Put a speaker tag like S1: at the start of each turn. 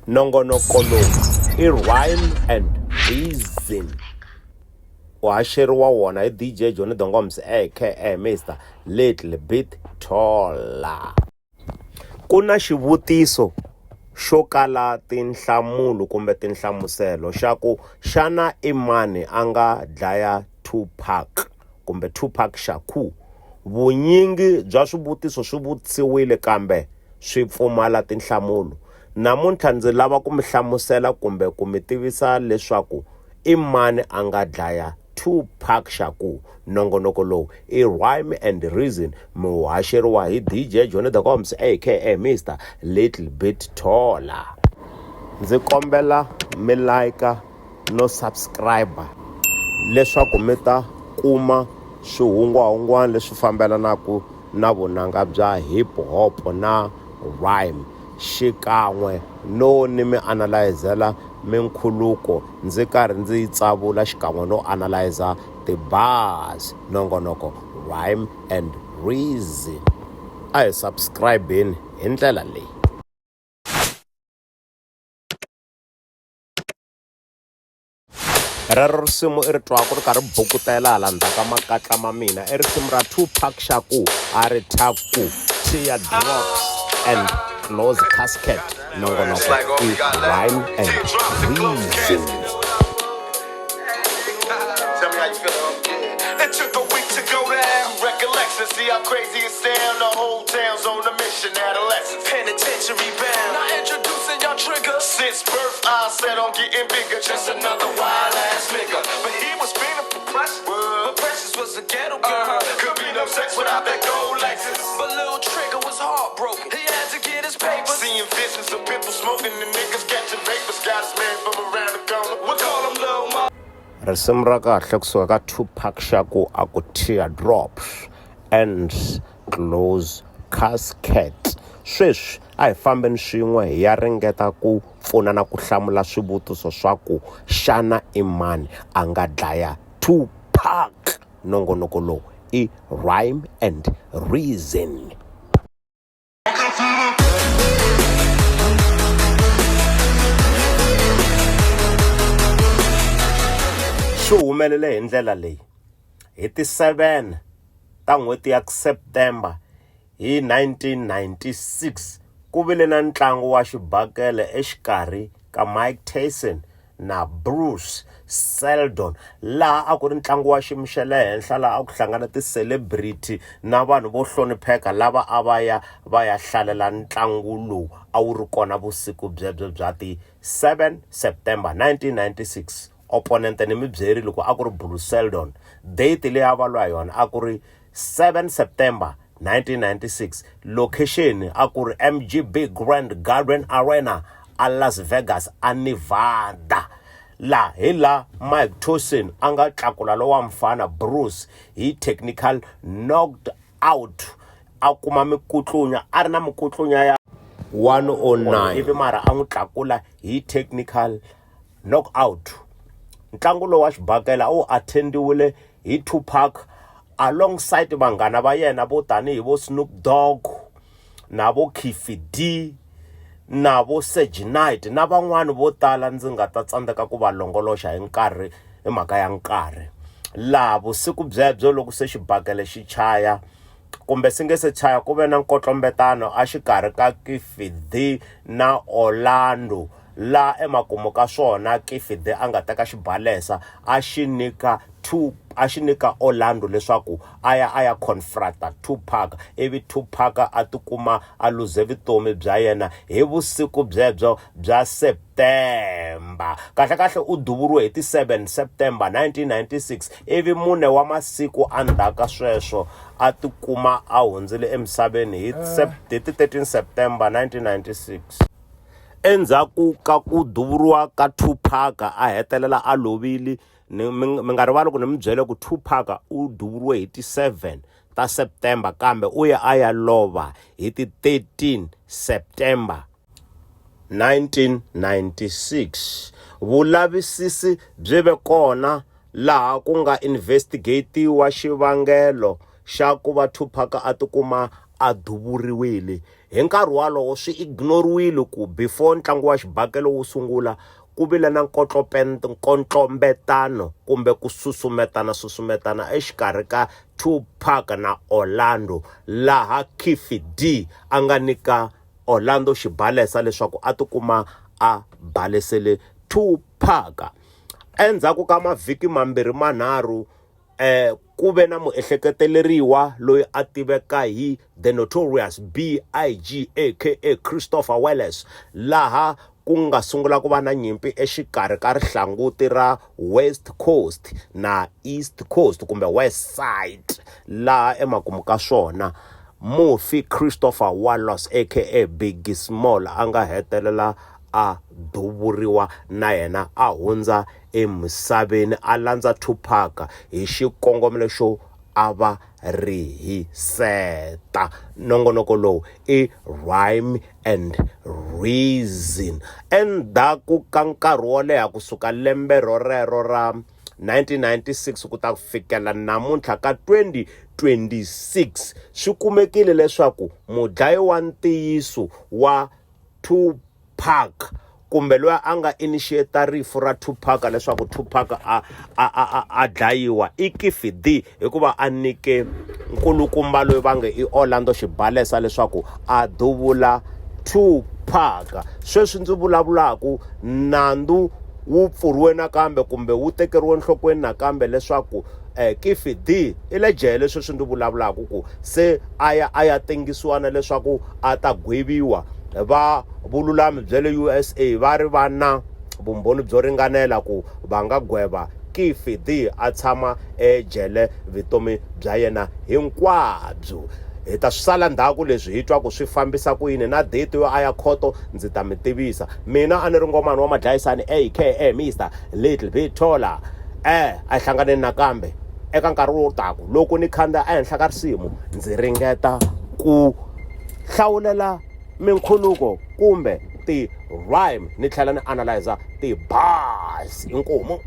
S1: nongonoko lowu i Rhyme and Reason u haxeriwa wona hi DJ Johnny Dongoms aka Mr Little Bit Taller. Ku na xivutiso xo kala tinhlamulo kumbe tinhlamuselo xa ku xana i mani a nga dlaya Tupac kumbe Tupac Shakur. Vunyingi bya swivutiso swi vutisiwile kambe swi pfumala tinhlamulo. Namuntlha ndzi lava ku mi hlamusela kumbe ku mi tivisa leswaku i mani a nga dlaya Tupac Shakur. Nongonoko lowu i Rhyme and Reason mi haxeriwa hi DJ Johnny Dongoms aka Mr Little Bit Taller. Ndzi kombela mi like no subscribe leswaku mi ta kuma swihungwahungwana leswi fambelanaka na vunanga bya hip hop na rhyme xikan'we no ni mi analyzela minkhuluko ndzi karhi ndzi tsavula xikan'we no analyzer ti-bars. Nongonoko Rhyme and Reason a hi subscribe-eni hi ndlela leyi. Rero risimu i ri twaka ri karhi bukutela hala ndzhaka makatla ma mina i risimu ra Tupac Shakur a ri thaku Teardrops and Close Casket. Nongonoko i Rhyme and Reason.
S2: Tell me how you feel. It took a week to go down. Recollection, see how crazy it sound. The whole town's on a mission. Adolescence, penitentiary bound. Now introducing your trigger. Since birth, I set on getting bigger. Just another wild ass nigga. But he was feeling for Precious. But Precious was a ghetto girl. Could be no sex without that gold Lexus. But Lil Trigger was heartbroken. He had to get his paper. Seeing visions of people smoking and niggas catching vapors. Got his man from around the corner. We call him Lil Ma.
S1: Risimu ra kahle kusuka ka Tupac Shakur a ku Teardrops and Close Casket. Sweswi a hi fambeni swin'we hi ya ringeta ku pfuna na ku hlamula swivutiso swa ku xana i mani a nga dlaya Tupac. Nongonoko lowu i Rhyme and Reason. Swi humelele hi ndlela leyi hi ti 7 ta n'hweti ya September hi 1996 ku vile na ntlangu wa xibakele exikarhi ka Mike Tyson na Bruce Seldon laha a ku ri ntlangu wa xiyimo xa le henhla laha a ku hlangana ti-celebrity na vanhu vo hlonipheka lava a va ya hlalela ntlangu lowu a wu ri kona vusiku byebyo bya ti 7 September 1996. Opponent ni mi byerile ku a ku ri Bruce Seldon. Date leyi a va lwa yona a ku ri 7 September 1996. Location a ku ri MGB Grand Garden Arena a Las Vegas a Nevada. La hi la Mike Tyson a nga tlakula lowa mfana Bruce hi technical knocked out. A kuma mikutlunya a ri na mikutlunya ya 109 ivi mara a n'wi tlakula hi technical knockout. Ntlangu lowu wa xibakela u attendiwile hi Tupac alongside vanghana va yena vo tanihi vo Snoop Dogg na vo Keffe D na vo Serge Knight na van'wani vo tala ndzi nga ta tsandzeka ku va longoloxa hi nkarhi hi mhaka ya nkarhi. Laha vusiku byebyo loko se xibakele xi chaya kumbe si nge se chaya ku ve na nkotlombetano a xikarhi ka Keffe D na Orlando la emakumu ka swona Keffe D a nga teka xibalesa a xi nyika Orlando leswaku a ya confronta Tupac ivi Tupac a tikuma a luze vutomi bya yena hi vusiku byebyo bya September. Kahle u duvuriwe hi ti 7 September 1996 ivi mune wa masiku andhaka sweswo a tikuma a hundzile emisaveni hi ti 13 September 1996. Endzhaku ka ku duvuriwa ka Tupac a hetelela a lovile. Mi nga rivali ku ni mi byele ku Tupac u duvuriwe hi ti 7 ta September kambe u ya lova hi ti 13 September 1996. Vulavisisi byi ve kona laha ku nga investigatiwa xivangelo xa ku va Tupac a tikuma a duvuriwile. Hi nkarhi walowo swi ignoriwile ku before ntlangu wa xibakele wu sungula ku vile na nkotlombetano kumbe ku susumetana exikarhi ka Tupac na Orlando, laha Keffe D a nga nyika Orlando xibalesa leswaku a tikuma a balesele Tupac. Endzhaku ka mavhiki mambirhi manharhu ku ve na muehleketeleriwa loyi a tiveka hi The Notorious B.I.G. aka Christopher Wallace, laha ku nga sungula ku va na nyimpi exikarhi ka rihlanguti ra West Coast na East Coast kumbe West Side, laha emakumu ka swona mufi Christopher Wallace aka Biggie Small a nga hetelela a duvuriwa na yena a hundza emisaveni a landza Tupac hi xikongomelo xo a va rihiseta. Nongonoko lowu i Rhyme and Reason. Endzhaku ka nkarhi wo leha kusuka lembe rorero ra 1996 ku ta fikela namuntlha ka 2026 swi kumekile leswaku mudlayi wa ntiyiso wa Tupac kumbe loyi a nga initiate rifu ra Tupac leswaku Tupac a dlayiwa i Keffe D, hikuva a nike nkulukumba loyi va nge i Orlando xibalesa leswaku a duvula Tupac. Sweswi ndzi vulavulaku nandzu wu pfuriwe nakambe kumbe wu tekeriwe enhlokweni nakambe leswaku Keffe D i le jele. Sweswi ndzi vulavulaku ku se a ya tengisiwana leswaku a ta gweviwa. Va vululami bya le USA va ri va na vumbhoni byo ringanela ku va nga gweva Keffe D a tshama ejele vutomi bya yena hinkwabyo. Hi ta swi sala ndzhaku leswi hi twa ku swi fambisa ku yini na date yo a ya khoto ndzi ta mi tivisa. Mina a ni ri ngomani wa madlayisani aka Mr Little Bit Taller. A hlanganeni nakambe eka nkarhi wo taku loko ni khanda ehenhla ka risimu ndzi ringeta ku hlawulela minkhuluko kumbe ti-rhyme ni tlhela ni analyzer ti-bars. Inkomu.